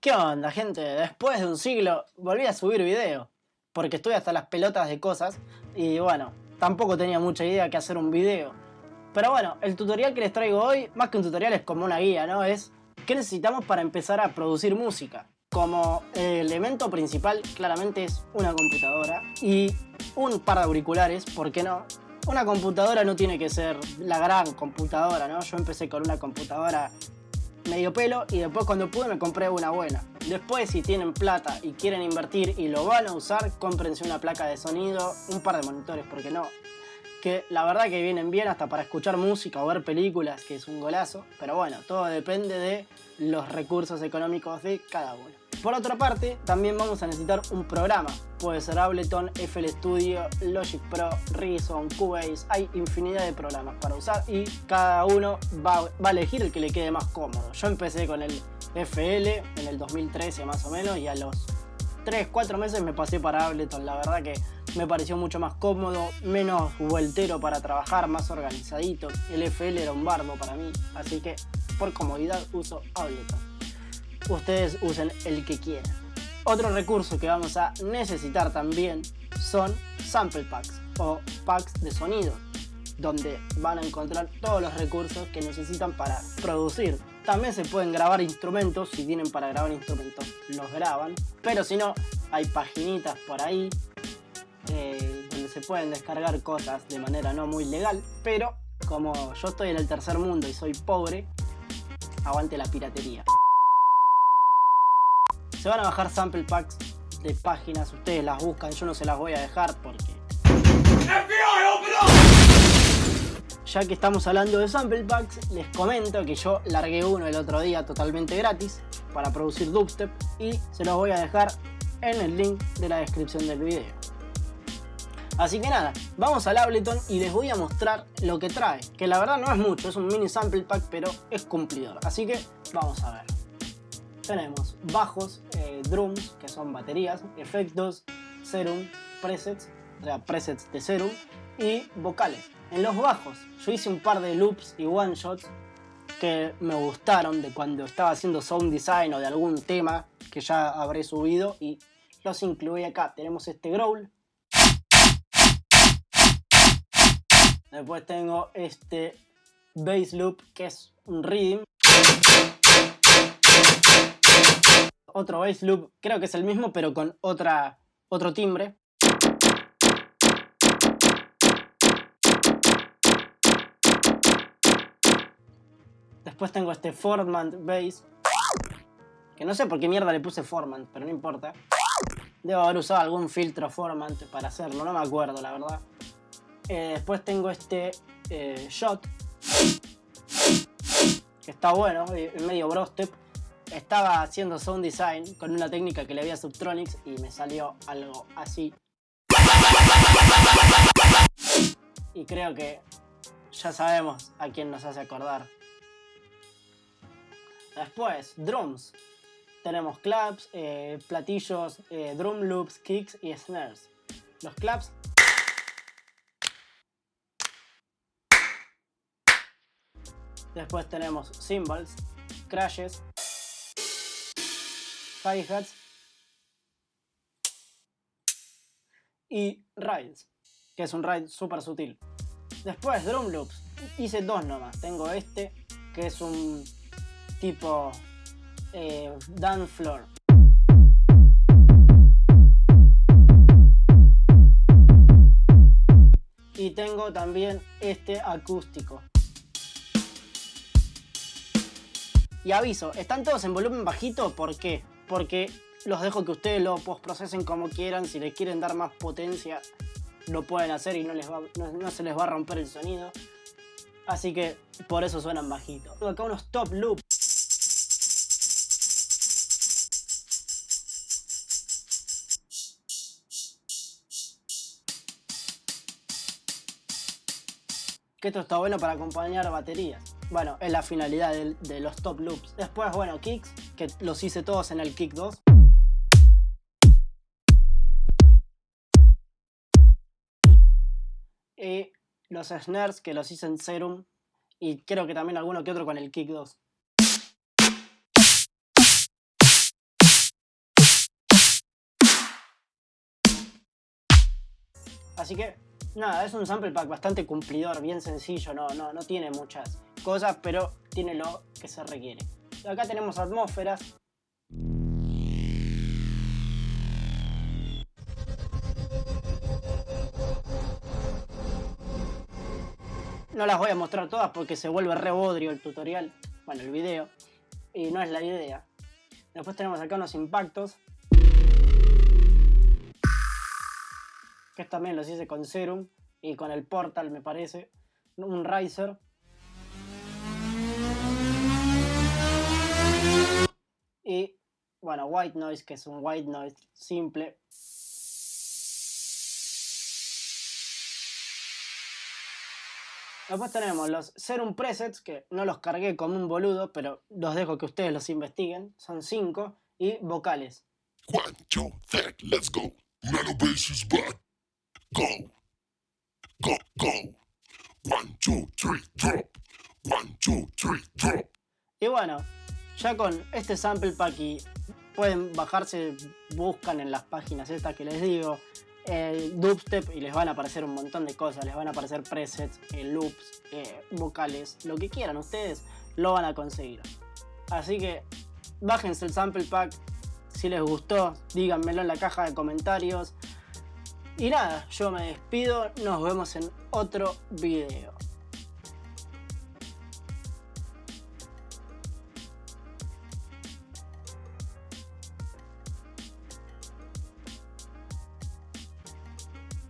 ¿Qué onda, gente? Después de un siglo volví a subir video, porque estoy hasta las pelotas de cosas y bueno, tampoco tenía mucha idea que hacer un video. Pero bueno, el tutorial que les traigo hoy, más que un tutorial, es como una guía, ¿no? Es qué necesitamos para empezar a producir música. Como elemento principal, claramente es una computadora y un par de auriculares, ¿por qué no? Una computadora no tiene que ser la gran computadora, ¿no? Yo empecé con una computadora medio pelo y después cuando pude me compré una buena. Después, si tienen plata y quieren invertir y lo van a usar, cómprense una placa de sonido, un par de monitores, porque no, que la verdad que vienen bien hasta para escuchar música o ver películas, que es un golazo, pero bueno, todo depende de los recursos económicos de cada uno. Por otra parte, también vamos a necesitar un programa. Puede ser Ableton, FL Studio, Logic Pro, Reason, Cubase. Hay infinidad de programas para usar y cada uno va a elegir el que le quede más cómodo. Yo empecé con el FL en el 2013 más o menos y a los 3-4 meses me pasé para Ableton. La verdad que me pareció mucho más cómodo, menos vueltero para trabajar, más organizadito. El FL era un bardo para mí, así que por comodidad uso Ableton. Ustedes usen el que quieran. Otro recurso que vamos a necesitar también son sample packs o packs de sonido, donde van a encontrar todos los recursos que necesitan para producir. También se pueden grabar instrumentos, si tienen para grabar instrumentos los graban, pero si no, hay paginitas por ahí donde se pueden descargar cosas de manera no muy legal, pero como yo estoy en el tercer mundo y soy pobre, aguante la piratería. Se van a bajar sample packs de páginas, ustedes las buscan, yo no se las voy a dejar porque... Ya que estamos hablando de sample packs, les comento que yo largué uno el otro día totalmente gratis para producir dubstep y se los voy a dejar en el link de la descripción del video. Así que nada, vamos al Ableton y les voy a mostrar lo que trae, que la verdad no es mucho, es un mini sample pack pero es cumplidor, así que vamos a ver. Tenemos bajos, drums, que son baterías, efectos, serum, presets, o sea, presets de serum, y vocales. En los bajos, yo hice un par de loops y one shots que me gustaron de cuando estaba haciendo sound design o de algún tema que ya habré subido y los incluí acá. Tenemos este growl. Después tengo este bass loop, que es un rhythm. Otro bass loop, creo que es el mismo pero con otro timbre. Después tengo este Formant bass, que no sé por qué mierda le puse Formant, pero no importa. Debo haber usado algún filtro Formant para hacerlo, no me acuerdo la verdad. Después tengo este Shot, que está bueno, medio brostep. Estaba haciendo sound design con una técnica que le vi a Subtronics y me salió algo así. Y creo que ya sabemos a quién nos hace acordar. Después, drums. Tenemos claps, platillos, drum loops, kicks y snares. Los claps. Después tenemos cymbals, crashes, hi-hats y rides, que es un ride súper sutil. Después drum loops, hice dos nomás. Tengo este, que es un tipo dance floor. Y tengo también este acústico. Y aviso, están todos en volumen bajito, ¿por qué? Porque los dejo que ustedes lo postprocesen como quieran. Si les quieren dar más potencia, lo pueden hacer y no se les va a romper el sonido. Así que por eso suenan bajito. Tengo acá unos top loops. Que esto está bueno para acompañar baterías. Bueno, es la finalidad de los top loops. Después, bueno, kicks, que los hice todos en el Kick 2. Y los snares, que los hice en Serum Y creo que también alguno que otro con el Kick 2. Así que, nada, es un sample pack bastante cumplidor, bien sencillo, no tiene muchas cosas, pero tiene lo que se requiere. Acá tenemos atmósferas. No las voy a mostrar todas porque se vuelve re bodrio el tutorial, bueno, el video, y no es la idea. Después tenemos acá unos impactos, que también los hice con Serum y con el Portal, me parece. Un Riser. Y, bueno, White Noise, que es un White Noise simple. Después tenemos los Serum Presets, que no los cargué como un boludo, pero los dejo que ustedes los investiguen. Son 5. Y vocales. 1, 2, 3, let's go. Nano bass is back. Go. Go, go. 1, 2, 3, drop. 1, 2, 3, drop. Y bueno, ya con este sample pack y pueden bajarse, buscan en las páginas estas que les digo, dubstep y les van a aparecer un montón de cosas, les van a aparecer presets, loops, vocales, lo que quieran ustedes lo van a conseguir. Así que bájense el sample pack, si les gustó díganmelo en la caja de comentarios. Y nada, yo me despido, nos vemos en otro video.